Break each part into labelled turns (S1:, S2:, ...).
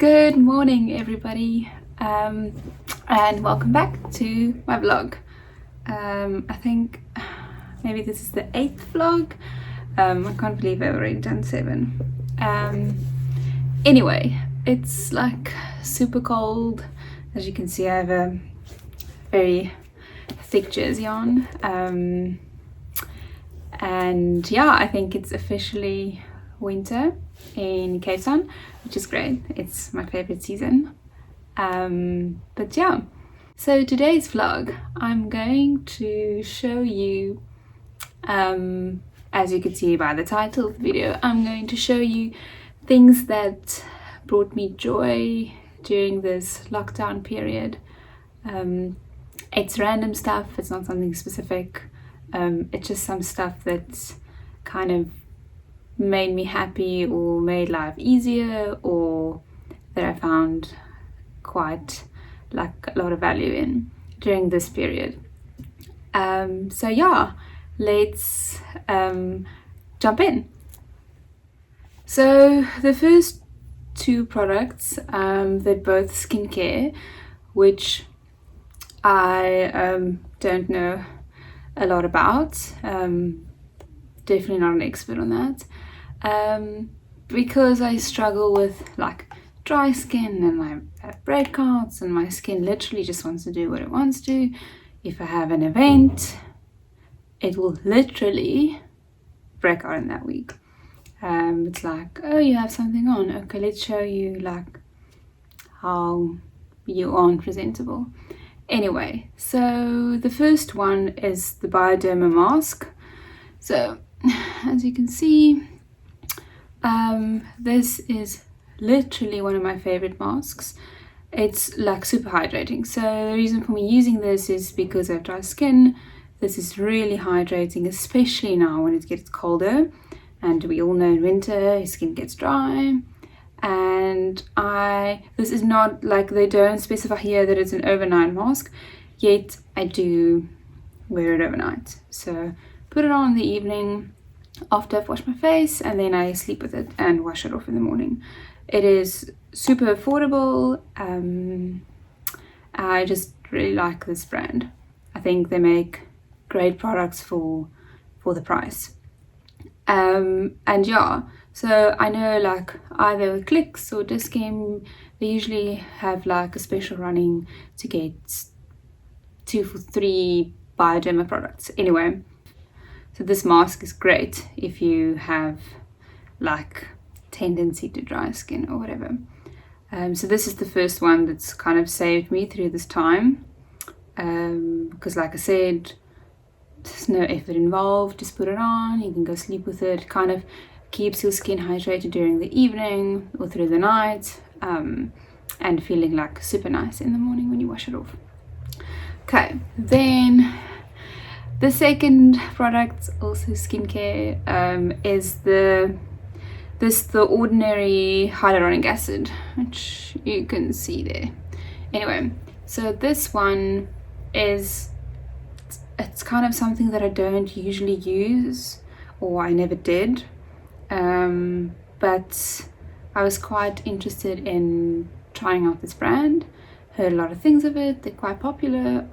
S1: Good morning everybody, and welcome back to my vlog. I think maybe this is the 8th vlog. I can't believe I've already done 7. Anyway, it's like super cold. As you can see, I have a very thick jersey on, and yeah, I think it's officially winter in Cape Town, which is great. It's my favorite season. But yeah, so today's vlog, I'm going to show you, as you can see by the title of the video, I'm going to show you things that brought me joy during this lockdown period. It's random stuff, it's not something specific. It's just some stuff that's kind of made me happy or made life easier, or that I found quite like a lot of value in during this period. So yeah, let's jump in. So the first two products, they're both skincare, which I don't know a lot about. Definitely not an expert on that. Because I struggle with like dry skin and I have breakouts and my skin literally just wants to do what it wants to. If I have an event, it will literally break out in that week. It's like, oh, you have something on, okay, let's show you like how you aren't presentable. Anyway, so the first one is the Bioderma mask. So as you can see, this is literally one of my favorite masks. It's like super hydrating. So the reason for me using this is because I have dry skin. This is really hydrating, especially now when it gets colder, and we all know in winter your skin gets dry. And this is not like, they don't specify here that it's an overnight mask, yet I do wear it overnight. So put it on in the evening after I've washed my face, and then I sleep with it and wash it off in the morning. It is super affordable. I just really like this brand. I think they make great products for the price. And yeah, so I know like either with Clicks or Dis-Chem, they usually have like a special running to get 2 for 3 Bioderma products. Anyway, so this mask is great if you have like tendency to dry skin or whatever. So this is the first one that's kind of saved me through this time, because like I said, there's no effort involved. Just put it on, you can go sleep with it. Kind of keeps your skin hydrated during the evening or through the night, and feeling like super nice in the morning when you wash it off. Okay, then the second product, also skincare, is the ordinary hyaluronic acid, which you can see there. Anyway, so this one is, it's kind of something that I don't usually use, or I never did, but I was quite interested in trying out this brand. Heard a lot of things of it, they're quite popular.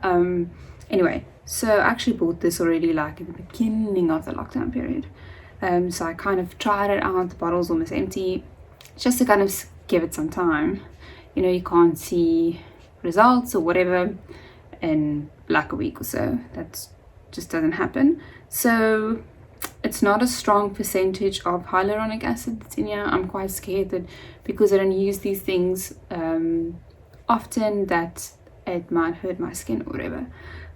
S1: Anyway, so I actually bought this already like in the beginning of the lockdown period. So I kind of tried it out, the bottle's almost empty, just to kind of give it some time. You know, you can't see results or whatever in like a week or so. That just doesn't happen. So it's not a strong percentage of hyaluronic acid that's in here. I'm quite scared that because I don't use these things often, that it might hurt my skin or whatever.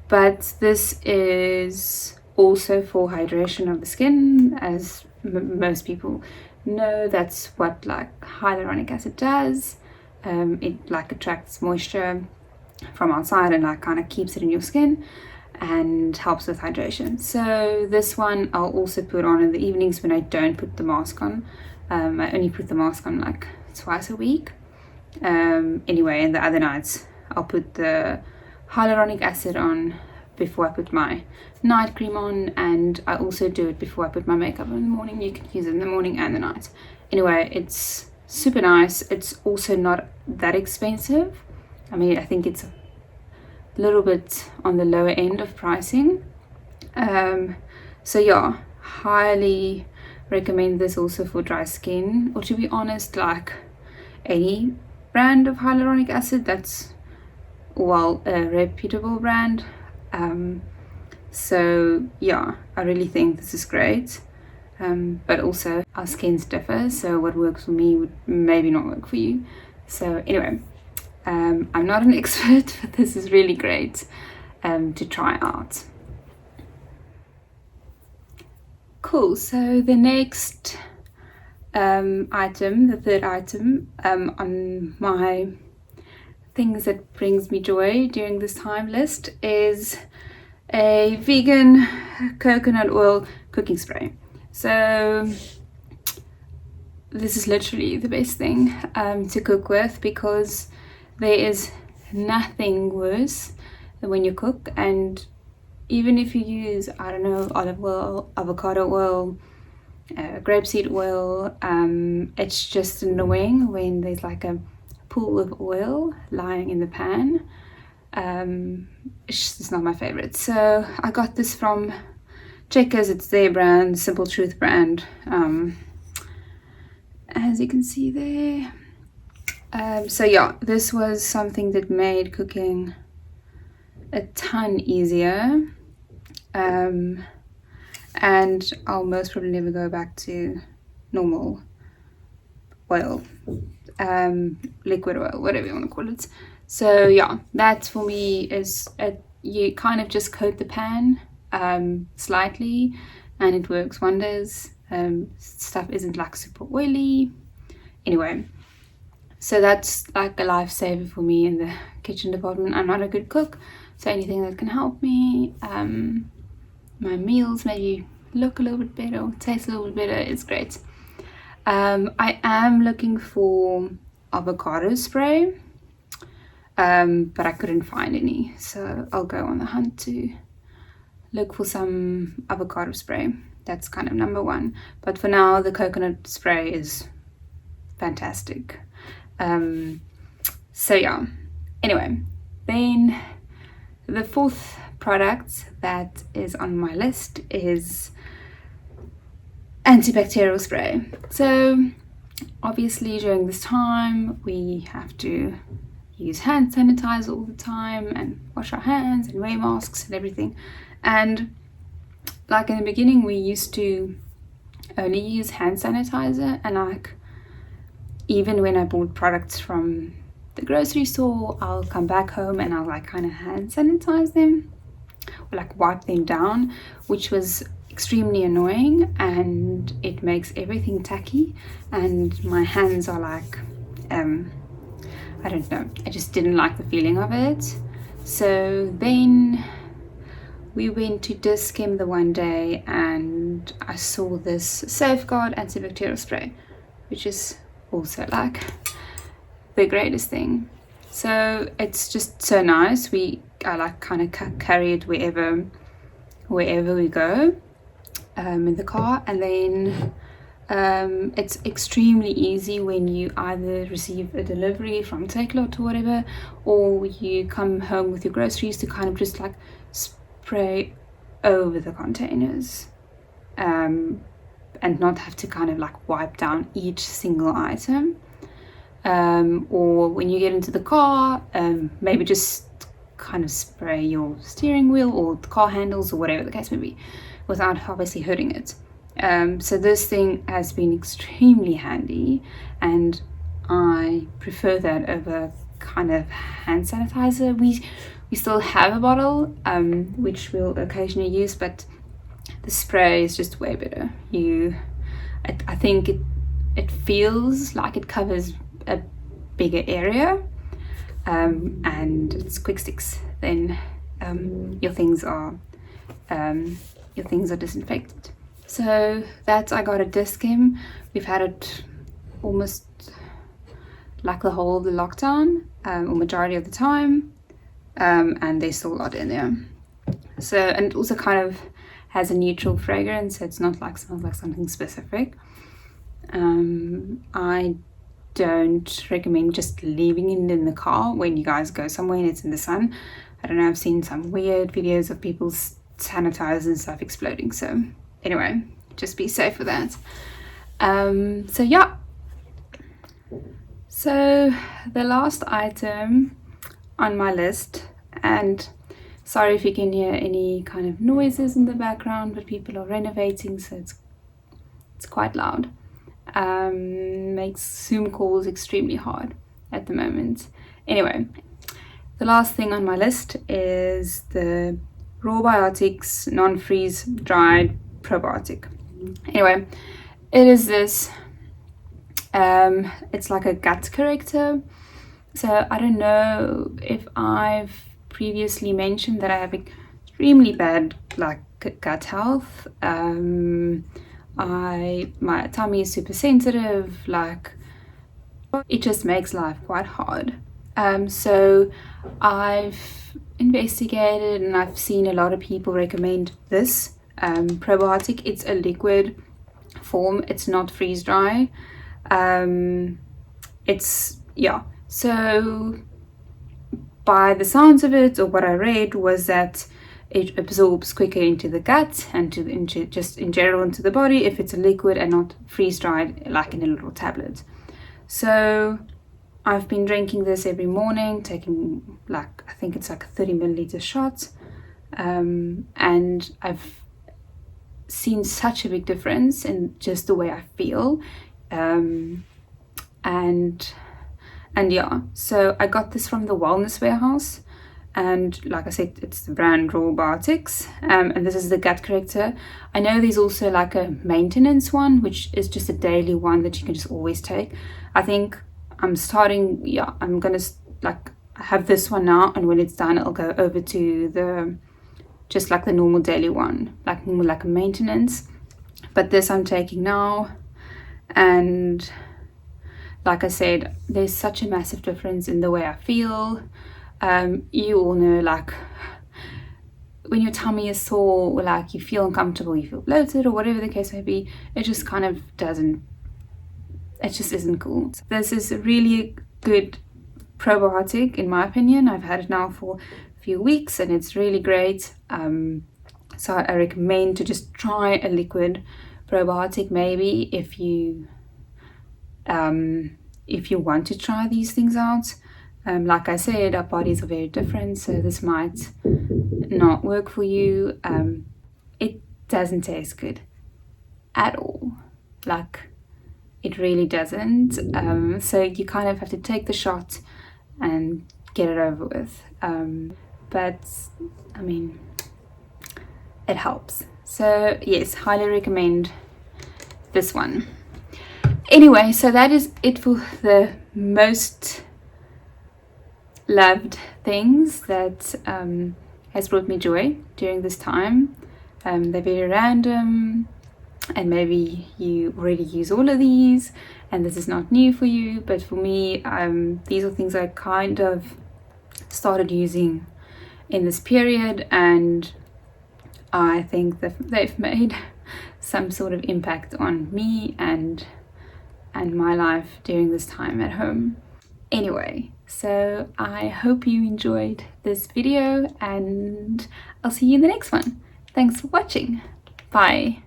S1: But this is also for hydration of the skin, as most people know. That's what like hyaluronic acid does. It like attracts moisture from outside and like kind of keeps it in your skin and helps with hydration. So this one I'll also put on in the evenings when I don't put the mask on. I only put the mask on like twice a week. Anyway, and the other nights I'll put the hyaluronic acid on before I put my night cream on, and I also do it before I put my makeup on in the morning. You can use it in the morning and the night. Anyway, it's super nice. It's also not that expensive. I mean, I think it's a little bit on the lower end of pricing. So yeah, highly recommend this also for dry skin, or to be honest, like any brand of hyaluronic acid that's, well, a reputable brand. So yeah, I really think this is great. But also our skins differ, so what works for me would maybe not work for you. So anyway, I'm not an expert, but this is really great to try out. Cool, so the next item, the third item on my things that brings me joy during this time list is a vegan coconut oil cooking spray. So this is literally the best thing to cook with, because there is nothing worse than when you cook, and even if you use, I don't know, olive oil, avocado oil, grapeseed oil, it's just annoying when there's like a pool of oil lying in the pan. It's just not my favorite. So I got this from Checkers. It's their brand, Simple Truth brand, as you can see there. So yeah, this was something that made cooking a ton easier, and I'll most probably never go back to normal oil, liquid oil, whatever you want to call it. So yeah, that for me is you kind of just coat the pan slightly, and it works wonders. Stuff isn't like super oily. Anyway, so that's like a lifesaver for me in the kitchen department. I'm not a good cook, so anything that can help me, my meals maybe look a little bit better or taste a little bit better, is great. I am looking for avocado spray, but I couldn't find any, so I'll go on the hunt to look for some avocado spray. That's kind of number one, but for now the coconut spray is fantastic. So yeah, anyway, then the fourth product that is on my list is antibacterial spray. So obviously during this time we have to use hand sanitizer all the time and wash our hands and wear masks and everything, and like in the beginning we used to only use hand sanitizer, and like even when I bought products from the grocery store, I'll come back home and I'll like kind of hand sanitize them or like wipe them down, which was extremely annoying, and it makes everything tacky, and my hands are like I don't know, I just didn't like the feeling of it. So then we went to Dis-Chem the one day and I saw this Safeguard antibacterial spray, which is also like the greatest thing. So it's just so nice. I like kind of carry it wherever we go in the car, and then it's extremely easy when you either receive a delivery from Takealot or whatever, or you come home with your groceries, to kind of just like spray over the containers, and not have to kind of like wipe down each single item. Or when you get into the car, maybe just kind of spray your steering wheel or the car handles or whatever the case may be, without obviously hurting it. So this thing has been extremely handy, and I prefer that over kind of hand sanitizer. We still have a bottle, which we'll occasionally use, but the spray is just way better. I think it feels like it covers a bigger area, and it's quick sticks. Then your things are disinfected. So that I got at Dis-Chem. We've had it almost like the whole of the lockdown, or majority of the time, and there's still a lot in there. So, and it also kind of has a neutral fragrance, so it's not like smells like something specific. I don't recommend just leaving it in the car when you guys go somewhere and it's in the sun. I don't know, I've seen some weird videos of people's sanitizers and stuff exploding. So anyway, just be safe with that. So yeah. So the last item on my list, and sorry if you can hear any kind of noises in the background, but people are renovating, so it's quite loud. Makes Zoom calls extremely hard at the moment. Anyway, the last thing on my list is the Rawbiotics non-freeze dried probiotic. Anyway, it is this, it's like a gut corrector. So I don't know if I've previously mentioned that I have extremely bad like gut health. My tummy is super sensitive, like it just makes life quite hard. So I've investigated and I've seen a lot of people recommend this probiotic. It's a liquid form, it's not freeze dry. So by the sounds of it, or what I read, was that it absorbs quicker into the gut and just in general into the body if it's a liquid and not freeze dried like in a little tablet. So I've been drinking this every morning, taking like, I think it's like a 30 milliliter shot, and I've seen such a big difference in just the way I feel. And yeah, so I got this from the Wellness Warehouse, and like I said, it's the brand Rawbiotics, and this is the gut corrector. I know there's also like a maintenance one, which is just a daily one that you can just always take. I think I'm gonna like have this one now, and when it's done I'll go over to the just like the normal daily one, like more like a maintenance. But this I'm taking now, and like I said, there's such a massive difference in the way I feel. You all know, like when your tummy is sore, or like you feel uncomfortable, you feel bloated, or whatever the case may be, it just kind of it just isn't cool. This is a really good probiotic in my opinion. I've had it now for a few weeks and it's really great. So I recommend to just try a liquid probiotic maybe if you want to try these things out. Like I said, our bodies are very different, so this might not work for you. It doesn't taste good at all, like it really doesn't. So you kind of have to take the shot and get it over with. But I mean, it helps. So yes, highly recommend this one. Anyway, so that is it for the most loved things that has brought me joy during this time. They're very random, and maybe you already use all of these and this is not new for you, but for me, these are things I kind of started using in this period, and I think that they've made some sort of impact on me and my life during this time at home. Anyway, so I hope you enjoyed this video, and I'll see you in the next one. Thanks for watching. Bye.